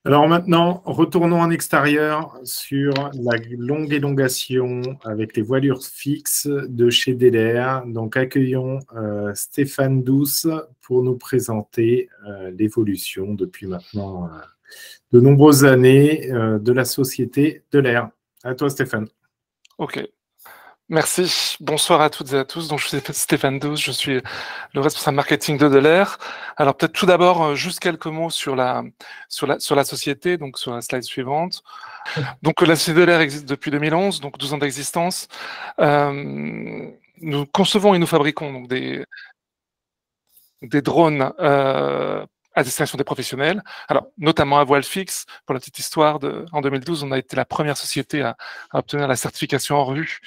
Alors maintenant, retournons en extérieur sur la longue élongation avec les voilures fixes de chez Delair. Donc accueillons Stéphane Douce pour nous présenter l'évolution depuis maintenant de nombreuses années de la société Delair. À toi Stéphane. Ok, merci. Bonsoir à toutes et à tous. Donc, je suis Stéphane Douce, je suis le responsable marketing de Delair. Alors, peut-être tout d'abord, juste quelques mots sur la société, donc sur la slide suivante. Donc, la société Delair existe depuis 2011, donc 12 ans d'existence. Nous concevons et nous fabriquons donc des drones à destination des professionnels, alors notamment à voile fixe. Pour la petite histoire, en 2012, on a été la première société à obtenir la certification en rue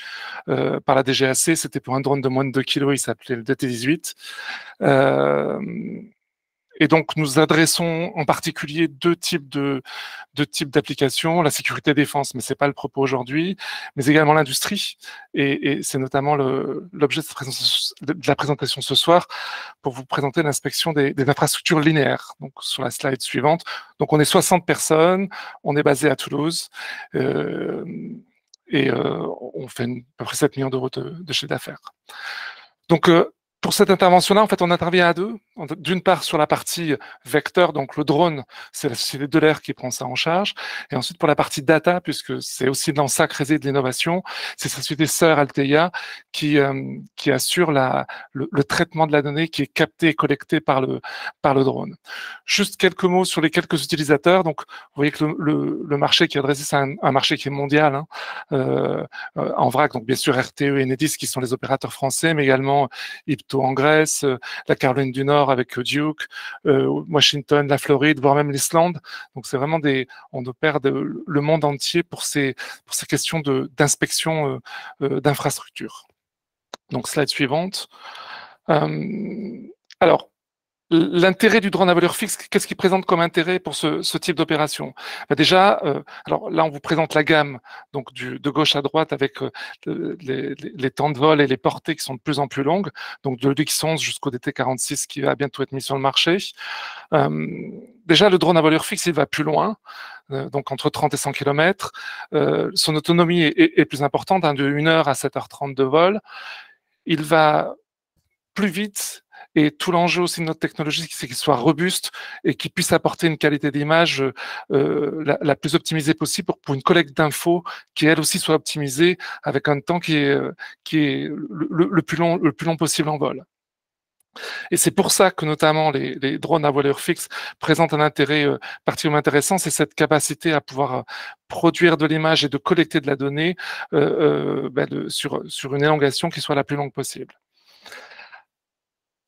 par la DGAC. C'était pour un drone de moins de 2 kg, il s'appelait le DT-18. Et donc, nous adressons en particulier deux types d'applications, la sécurité défense, mais c'est pas le propos aujourd'hui, mais également l'industrie. Et c'est notamment l'objet de la présentation ce soir pour vous présenter l'inspection des infrastructures linéaires. Donc, sur la slide suivante. Donc, on est 60 personnes, on est basé à Toulouse, on fait à peu près 7 millions d'euros de chiffre d'affaires. Donc, pour cette intervention-là, en fait, on intervient à deux. D'une part, sur la partie vecteur, donc le drone, c'est la société Delair qui prend ça en charge. Et ensuite, pour la partie data, puisque c'est aussi dans ça que réside l'innovation, c'est sa société sœur Alteia qui assure le traitement de la donnée qui est captée et collectée par le drone. Juste quelques mots sur les quelques utilisateurs. Donc, vous voyez que le marché qui est adressé, c'est un marché qui est mondial, en vrac. Donc, bien sûr, RTE et Enedis qui sont les opérateurs français, mais également Ipto en Grèce, la Caroline du Nord avec Duke, Washington, la Floride, voire même l'Islande. Donc c'est vraiment on opère le monde entier pour ces questions d'inspection d'infrastructures. Donc slide suivante. Alors, l'intérêt du drone à voilure fixe, qu'est-ce qu'il présente comme intérêt pour ce type d'opération? Déjà, alors là, on vous présente la gamme donc de gauche à droite avec les temps de vol et les portées qui sont de plus en plus longues, donc de l'X11 jusqu'au DT46 qui va bientôt être mis sur le marché. Déjà, le drone à voilure fixe, il va plus loin, donc entre 30 et 100 km. Son autonomie est plus importante, de 1 heure à 7h30 de vol. Il va plus vite. Et tout l'enjeu aussi de notre technologie, c'est qu'il soit robuste et qu'il puisse apporter une qualité d'image la plus optimisée possible pour une collecte d'infos qui, elle aussi, soit optimisée avec un temps qui est le plus long possible en vol. Et c'est pour ça que notamment les drones à voilure fixe présentent un intérêt particulièrement intéressant, c'est cette capacité à pouvoir produire de l'image et de collecter de la donnée sur une élongation qui soit la plus longue possible.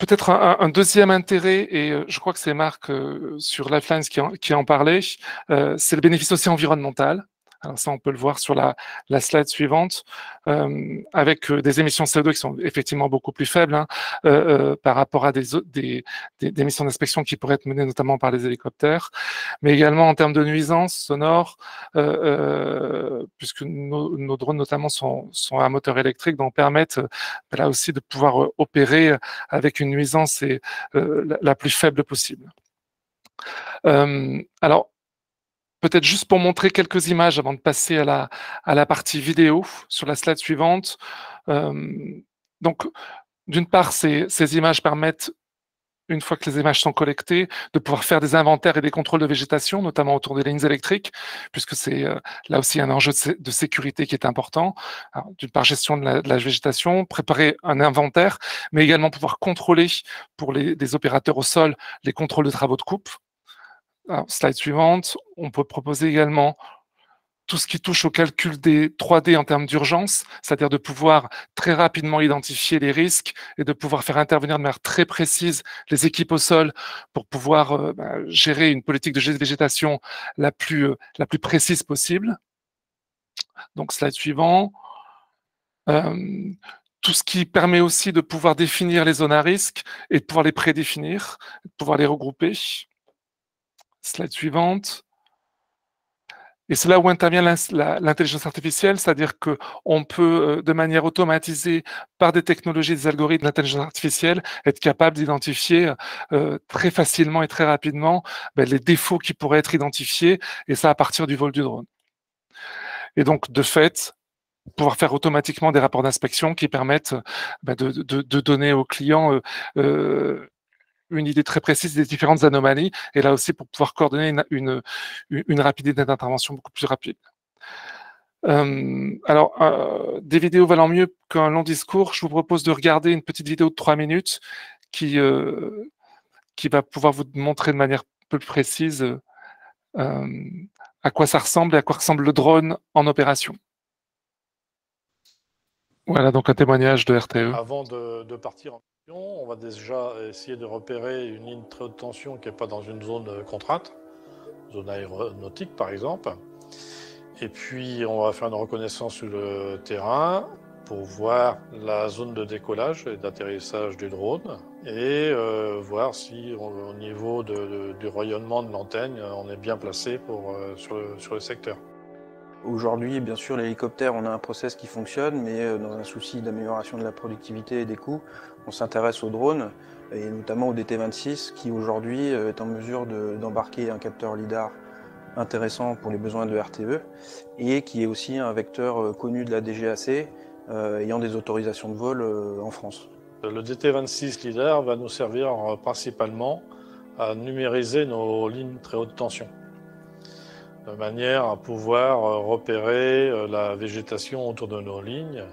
Peut-être un deuxième intérêt, et je crois que c'est Marc sur Lifelines qui en parlait, c'est le bénéfice aussi environnemental. Alors ça, on peut le voir sur la slide suivante, avec des émissions CO2 qui sont effectivement beaucoup plus faibles par rapport à des missions d'inspection qui pourraient être menées notamment par les hélicoptères, mais également en termes de nuisances sonores, puisque nos drones notamment sont à moteur électrique, donc permettent là aussi de pouvoir opérer avec une nuisance la plus faible possible. Alors, peut-être juste pour montrer quelques images avant de passer à la partie vidéo sur la slide suivante. Donc, d'une part, ces images permettent, une fois que les images sont collectées, de pouvoir faire des inventaires et des contrôles de végétation, notamment autour des lignes électriques, puisque c'est là aussi un enjeu de sécurité qui est important. D'une part, gestion de la végétation, préparer un inventaire, mais également pouvoir contrôler pour des opérateurs au sol les contrôles de travaux de coupe. Alors, slide suivante, on peut proposer également tout ce qui touche au calcul des 3D en termes d'urgence, c'est-à-dire de pouvoir très rapidement identifier les risques et de pouvoir faire intervenir de manière très précise les équipes au sol pour pouvoir gérer une politique de végétation la plus précise possible. Donc, slide suivant. Tout ce qui permet aussi de pouvoir définir les zones à risque et de pouvoir les prédéfinir, de pouvoir les regrouper. Slide suivante. Et c'est là où intervient l'intelligence artificielle, c'est-à-dire qu'on peut, de manière automatisée, par des technologies, des algorithmes d'intelligence artificielle, être capable d'identifier très facilement et très rapidement les défauts qui pourraient être identifiés, et ça à partir du vol du drone. Et donc, de fait, pouvoir faire automatiquement des rapports d'inspection qui permettent de donner aux clients une idée très précise des différentes anomalies, et là aussi pour pouvoir coordonner une rapidité d'intervention beaucoup plus rapide. Des vidéos valant mieux qu'un long discours, je vous propose de regarder une petite vidéo de 3 minutes qui va pouvoir vous montrer de manière peu plus précise à quoi ça ressemble et à quoi ressemble le drone en opération. Voilà donc un témoignage de RTE. Avant de partir en mission, on va déjà essayer de repérer une ligne très haute tension qui n'est pas dans une zone contrainte, zone aéronautique par exemple. Et puis on va faire une reconnaissance sur le terrain pour voir la zone de décollage et d'atterrissage du drone et voir si au niveau du rayonnement de l'antenne, on est bien placé sur le secteur. Aujourd'hui, bien sûr, l'hélicoptère, on a un process qui fonctionne, mais dans un souci d'amélioration de la productivité et des coûts, on s'intéresse aux drones, et notamment au DT26, qui aujourd'hui est en mesure d'embarquer un capteur LiDAR intéressant pour les besoins de RTE, et qui est aussi un vecteur connu de la DGAC, ayant des autorisations de vol en France. Le DT26 LiDAR va nous servir principalement à numériser nos lignes très haute tension, de manière à pouvoir repérer la végétation autour de nos lignes.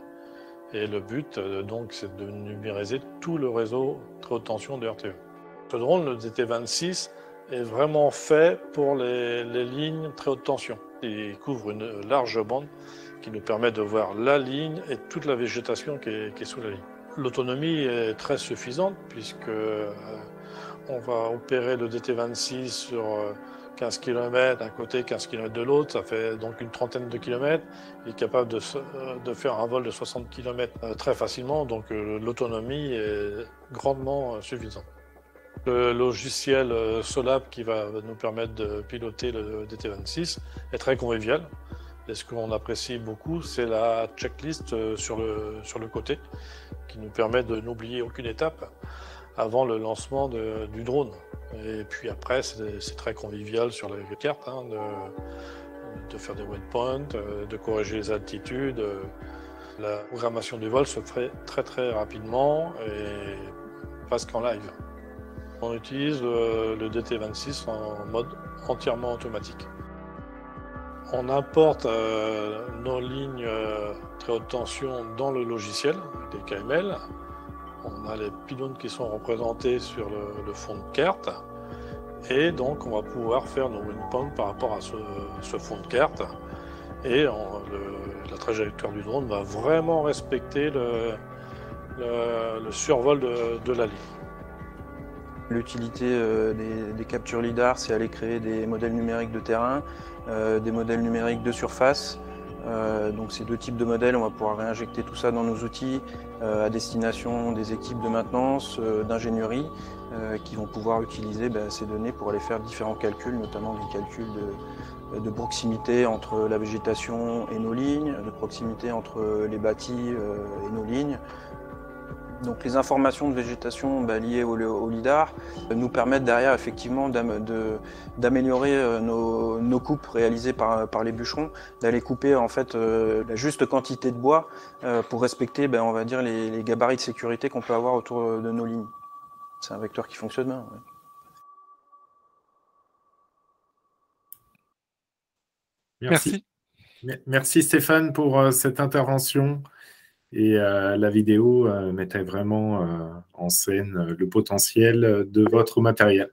Et le but, donc, c'est de numériser tout le réseau très haute tension de RTE. Ce drone, le DT26, est vraiment fait pour les lignes très haute tension. Il couvre une large bande qui nous permet de voir la ligne et toute la végétation qui est sous la ligne. L'autonomie est très suffisante puisque on va opérer le DT26 sur 15 km d'un côté, 15 km de l'autre, ça fait donc une trentaine de kilomètres. Il est capable de faire un vol de 60 km très facilement, donc l'autonomie est grandement suffisante. Le logiciel Solab qui va nous permettre de piloter le DT26 est très convivial. Et ce qu'on apprécie beaucoup, c'est la checklist sur le côté qui nous permet de n'oublier aucune étape avant le lancement du drone. Et puis après, c'est très convivial sur les cartes, de faire des waypoints, de corriger les altitudes. La programmation du vol se fait très très rapidement et presque en live. On utilise le DT26 en mode entièrement automatique. On importe nos lignes très haute tension dans le logiciel, des KML. On a les pylônes qui sont représentés sur le fond de carte. Et donc, on va pouvoir faire nos waypoints par rapport à ce fond de carte. Et la trajectoire du drone va vraiment respecter le survol de la ligne. L'utilité des captures LiDAR, c'est aller créer des modèles numériques de terrain, des modèles numériques de surface. Donc ces deux types de modèles, on va pouvoir réinjecter tout ça dans nos outils à destination des équipes de maintenance, d'ingénierie, qui vont pouvoir utiliser ces données pour aller faire différents calculs, notamment des calculs de proximité entre la végétation et nos lignes, de proximité entre les bâtis et nos lignes. Donc les informations de végétation liées au LiDAR nous permettent derrière effectivement d'améliorer nos coupes réalisées par les bûcherons, d'aller couper en fait la juste quantité de bois pour respecter on va dire les gabarits de sécurité qu'on peut avoir autour de nos lignes. C'est un vecteur qui fonctionne bien. Ouais. Merci. Merci Stéphane pour cette intervention. Et la vidéo mettait vraiment en scène le potentiel de votre matériel.